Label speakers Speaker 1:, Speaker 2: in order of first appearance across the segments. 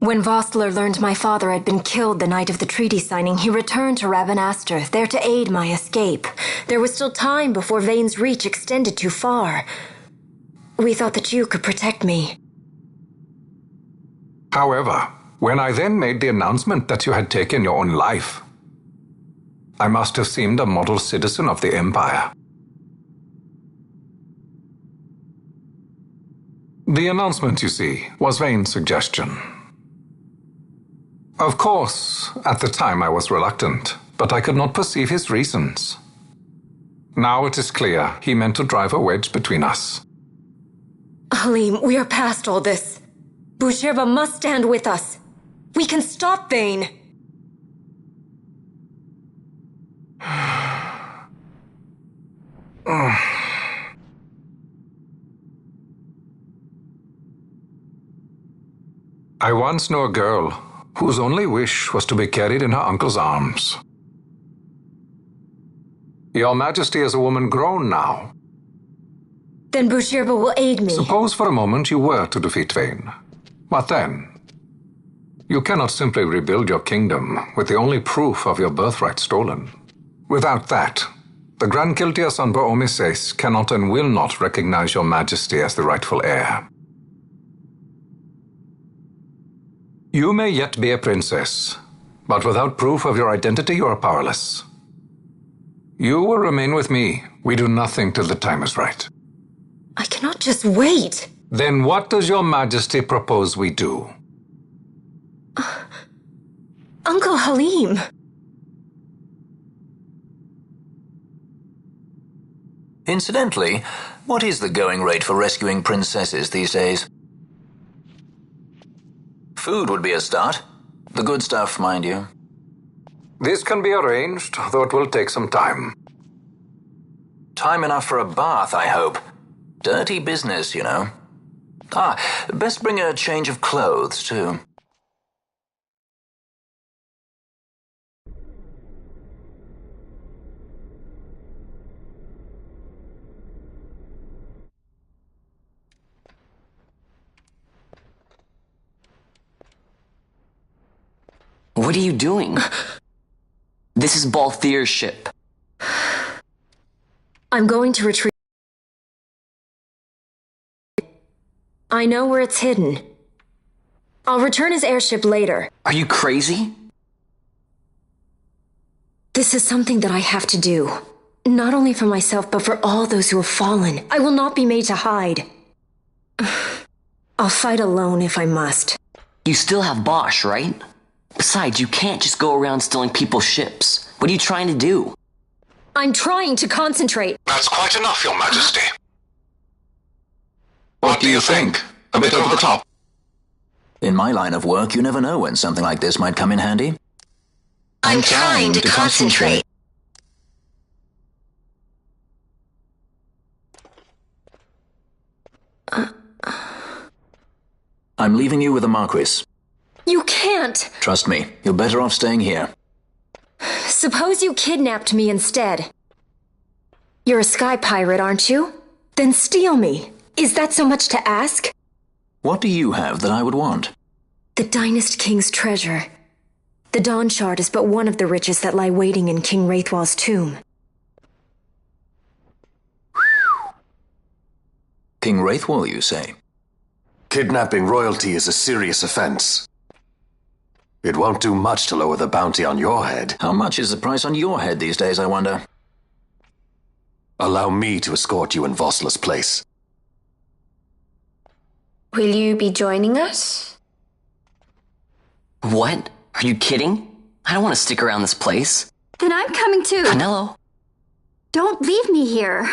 Speaker 1: When Vossler learned my father had been killed the night of the treaty signing, he returned to Ravenaster, there to aid my escape. There was still time before Vane's reach extended too far. We thought that you could protect me.
Speaker 2: However, when I then made the announcement that you had taken your own life, I must have seemed a model citizen of the Empire. The announcement, you see, was Vane's suggestion. Of course, at the time I was reluctant, but I could not perceive his reasons. Now it is clear he meant to drive a wedge between us.
Speaker 1: Halim, we are past all this. Boucherba must stand with us. We can stop Vane.
Speaker 2: I once knew a girl whose only wish was to be carried in her uncle's arms. Your Majesty is a woman grown now.
Speaker 1: Then Boucherba will aid me.
Speaker 2: Suppose for a moment you were to defeat Vane. What then? You cannot simply rebuild your kingdom with the only proof of your birthright stolen. Without that, the Grand Kiltias on Boomises cannot and will not recognize your Majesty as the rightful heir. You may yet be a princess, but without proof of your identity you are powerless. You will remain with me. We do nothing till the time is right.
Speaker 1: I cannot just wait.
Speaker 2: Then what does your Majesty propose we do?
Speaker 1: Uncle Halim.
Speaker 3: Incidentally, what is the going rate for rescuing princesses these days? Food would be a start. The good stuff, mind you.
Speaker 2: This can be arranged, though it will take some time.
Speaker 3: Time enough for a bath, I hope. Dirty business, you know. Best bring a change of clothes, too.
Speaker 4: What are you doing? This is Balthier's ship.
Speaker 1: I'm going to retrieve. I know where it's hidden. I'll return his airship later.
Speaker 4: Are you crazy?
Speaker 1: This is something that I have to do. Not only for myself, but for all those who have fallen. I will not be made to hide. I'll fight alone if I must.
Speaker 4: You still have Bosch, right? Besides, you can't just go around stealing people's ships. What are you trying to do?
Speaker 1: I'm trying to concentrate.
Speaker 2: That's quite enough, Your Majesty. What do you think? A bit over the top?
Speaker 3: In my line of work, you never know when something like this might come in handy.
Speaker 1: I'm trying to concentrate.
Speaker 3: I'm leaving you with the Marquis.
Speaker 1: You can't.
Speaker 3: Trust me, you're better off staying here.
Speaker 1: Suppose you kidnapped me instead. You're a sky pirate, aren't you? Then steal me. Is that so much to ask?
Speaker 3: What do you have that I would want?
Speaker 1: The Dynast King's treasure. The Dawn Shard is but one of the riches that lie waiting in King Wraithwall's tomb.
Speaker 3: King Wraithwall, you say?
Speaker 5: Kidnapping royalty is a serious offense. It won't do much to lower the bounty on your head.
Speaker 3: How much is the price on your head these days, I wonder?
Speaker 5: Allow me to escort you in Vossler's place.
Speaker 6: Will you be joining us?
Speaker 4: What? Are you kidding? I don't want to stick around this place.
Speaker 6: Then I'm coming too.
Speaker 4: Canelo?
Speaker 6: Don't leave me here.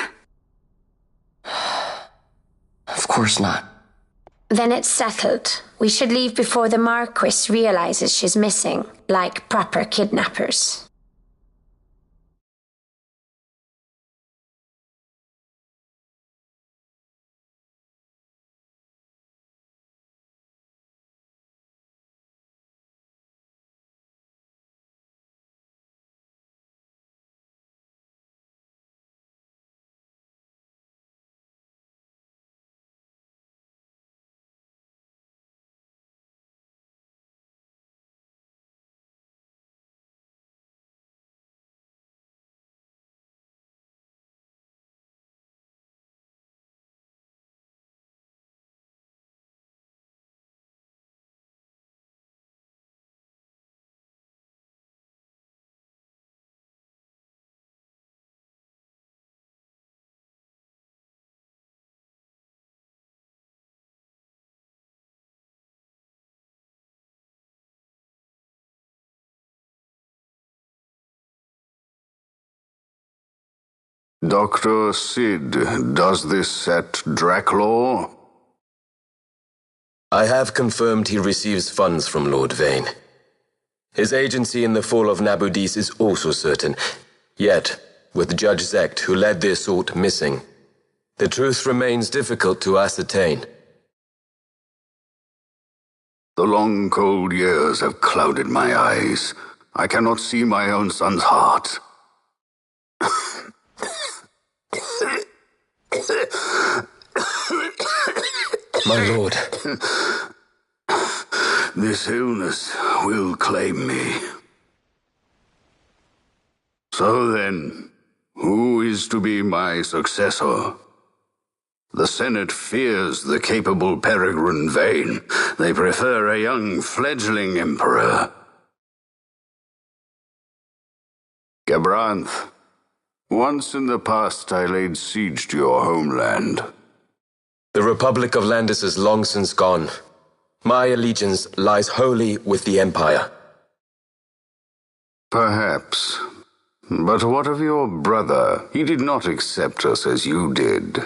Speaker 4: Of course not.
Speaker 6: Then it's settled. We should leave before the Marquis realizes she's missing, like proper kidnappers.
Speaker 7: Dr. Sid, does this set Draclaw?
Speaker 8: I have confirmed he receives funds from Lord Vane. His agency in the fall of Nabudis is also certain. Yet, with Judge Zecht, who led the assault, missing, the truth remains difficult to ascertain.
Speaker 7: The long, cold years have clouded my eyes. I cannot see my own son's heart.
Speaker 8: My lord.
Speaker 7: This illness will claim me. So then, who is to be my successor? The Senate fears the capable Peregrine Vane. They prefer a young fledgling emperor. Gabranth, once in the past I laid siege to your homeland.
Speaker 8: The Republic of Landis is long since gone. My allegiance lies wholly with the Empire.
Speaker 7: Perhaps. But what of your brother? He did not accept us as you did.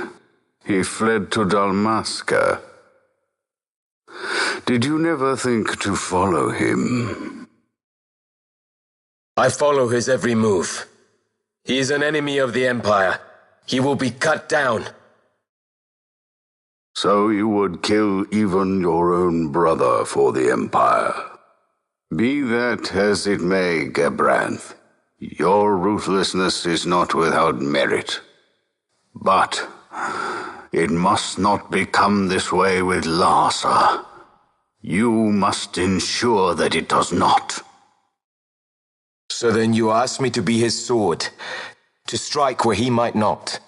Speaker 7: He fled to Dalmasca. Did you never think to follow him?
Speaker 8: I follow his every move. He is an enemy of the Empire. He will be cut down.
Speaker 7: So you would kill even your own brother for the Empire. Be that as it may, Gabranth, your ruthlessness is not without merit. But it must not become this way with Larsa. You must ensure that it does not.
Speaker 8: So then you ask me to be his sword, to strike where he might not.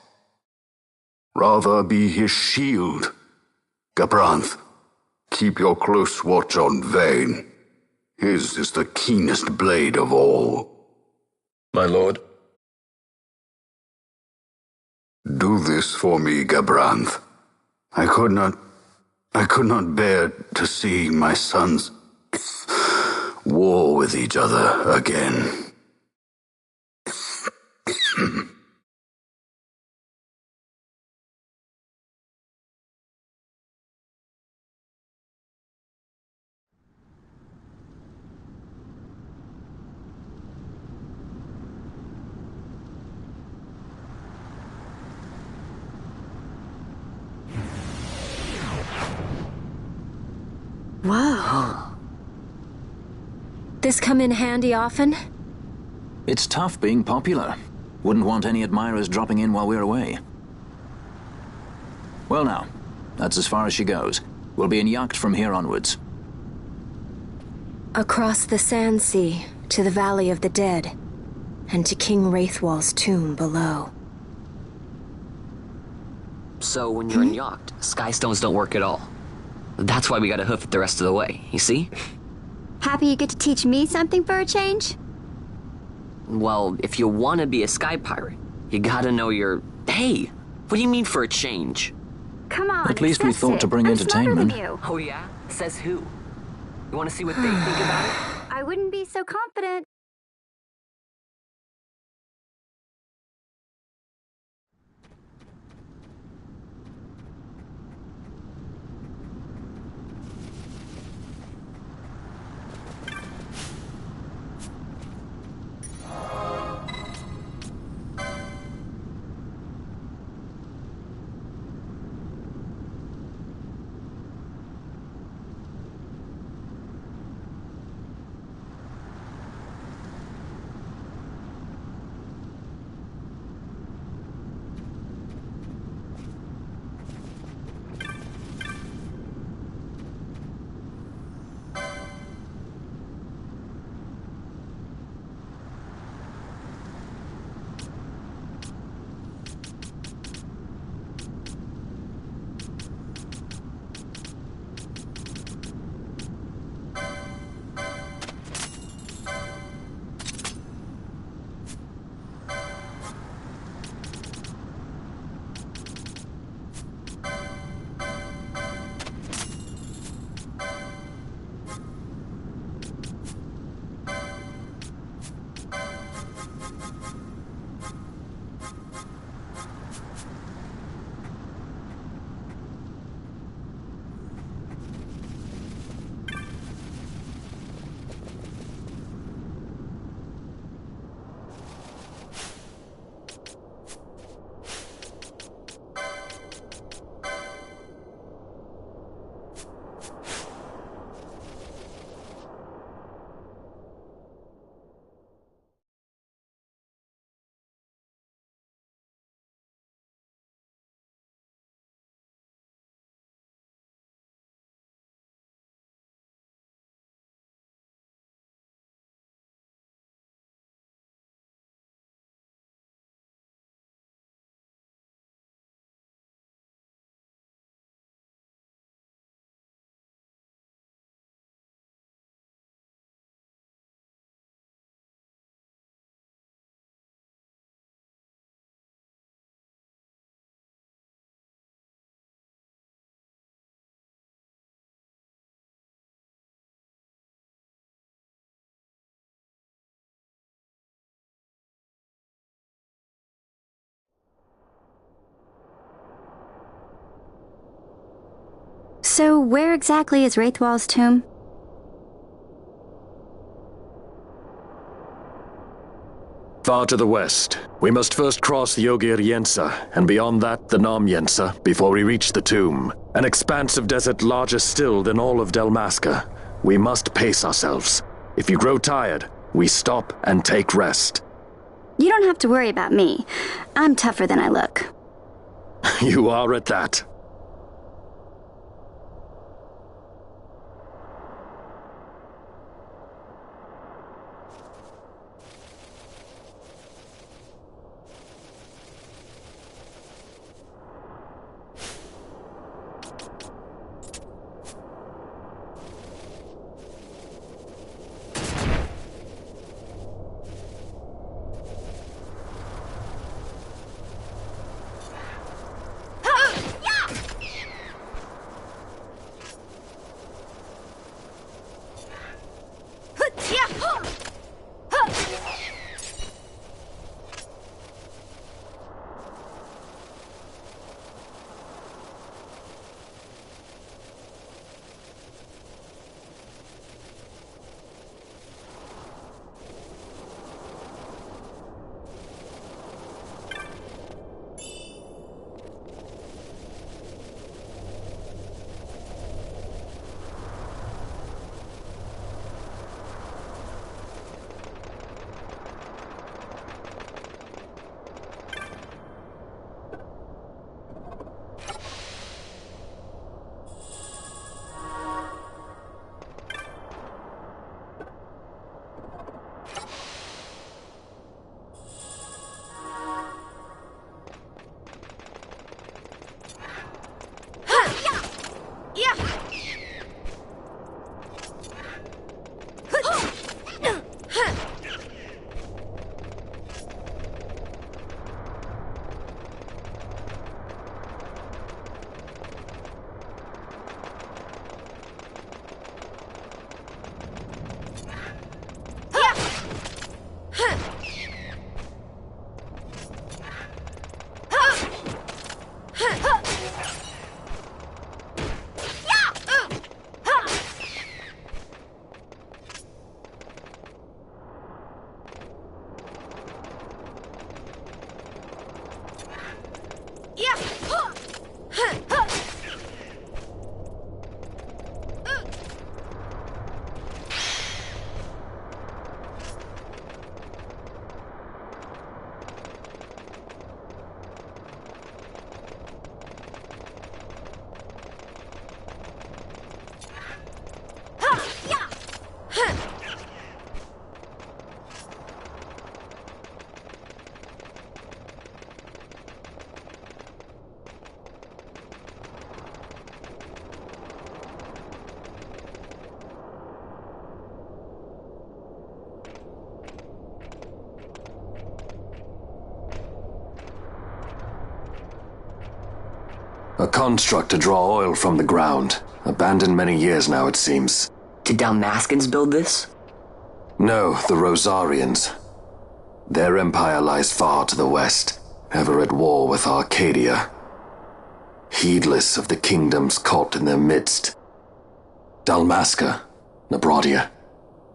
Speaker 7: Rather be his shield. Gabranth, keep your close watch on Vane. His is the keenest blade of all.
Speaker 8: My lord.
Speaker 7: Do this for me, Gabranth. I could not bear to see my sons war with each other again.
Speaker 1: Whoa. This come in handy often?
Speaker 3: It's tough being popular. Wouldn't want any admirers dropping in while we're away. Well now, that's as far as she goes. We'll be in yacht from here onwards.
Speaker 1: Across the Sand Sea, to the Valley of the Dead, and to King Wraithwall's tomb below.
Speaker 4: So when you're in yacht, skystones don't work at all. That's why we gotta hoof it the rest of the way, you see?
Speaker 9: Happy you get to teach me something for a change?
Speaker 4: Well, if you want to be a sky pirate, you gotta know your... Hey, what do you mean for a change?
Speaker 9: Come on,
Speaker 3: At least we
Speaker 9: accept
Speaker 3: thought
Speaker 9: it.
Speaker 3: to bring
Speaker 9: I'm
Speaker 3: entertainment.
Speaker 9: smarter than you.
Speaker 4: Oh yeah? Says who? You want to see what they think about it?
Speaker 9: I wouldn't be so confident. So where exactly is Wraithwall's tomb?
Speaker 10: Far to the west. We must first cross the Ogir Yensa, and beyond that the Nam Yensa, before we reach the tomb. An expanse of desert larger still than all of Dalmasca. We must pace ourselves. If you grow tired, we stop and take rest.
Speaker 9: You don't have to worry about me. I'm tougher than I look.
Speaker 10: You are at that.
Speaker 5: A construct to draw oil from the ground. Abandoned many years now, it seems.
Speaker 4: Did Dalmascans build this?
Speaker 5: No, the Rosarians. Their empire lies far to the west, ever at war with Arcadia. Heedless of the kingdoms caught in their midst. Dalmasca, Nabrodia,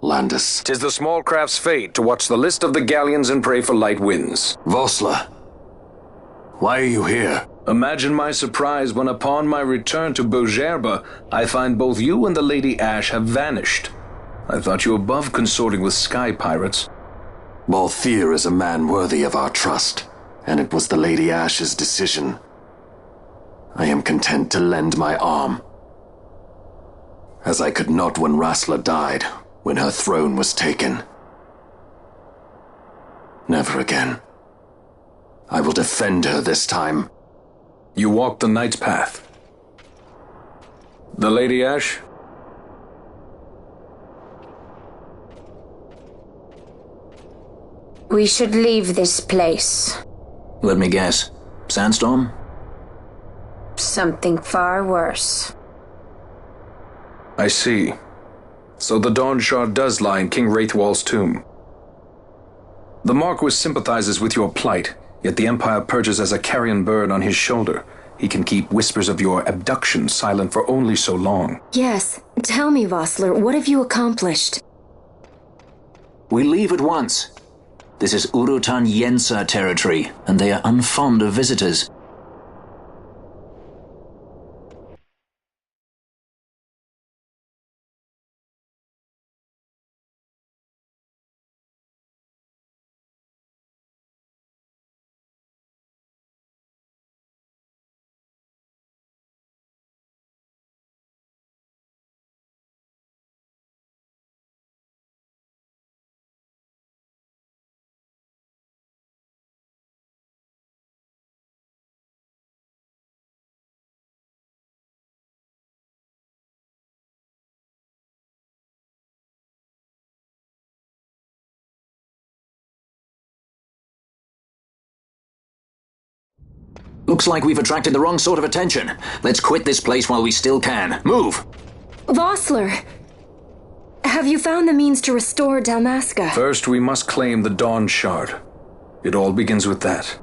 Speaker 5: Landis.
Speaker 11: 'Tis the small craft's fate to watch the list of the galleons and pray for light winds.
Speaker 5: Vosla, why are you here?
Speaker 11: Imagine my surprise when upon my return to Bogerba, I find both you and the Lady Ash have vanished. I thought you above consorting with sky pirates.
Speaker 5: Balthier is a man worthy of our trust, and it was the Lady Ash's decision. I am content to lend my arm. As I could not when Rassler died, when her throne was taken. Never again. I will defend her this time.
Speaker 11: You walked the Knight's path. The Lady Ash?
Speaker 6: We should leave this place.
Speaker 3: Let me guess. Sandstorm?
Speaker 6: Something far worse.
Speaker 11: I see. So the Dawn Shard does lie in King Wraithwall's tomb. The Marquis sympathizes with your plight, yet the Empire perches as a carrion bird on his shoulder, he can keep whispers of your abduction silent for only so long.
Speaker 1: Yes. Tell me, Vossler, what have you accomplished?
Speaker 3: We leave at once. This is Urutan Yensa territory, and they are unfond of visitors. Looks like we've attracted the wrong sort of attention. Let's quit this place while we still can. Move!
Speaker 1: Vossler! Have you found the means to restore Dalmasca?
Speaker 11: First, we must claim the Dawn Shard. It all begins with that.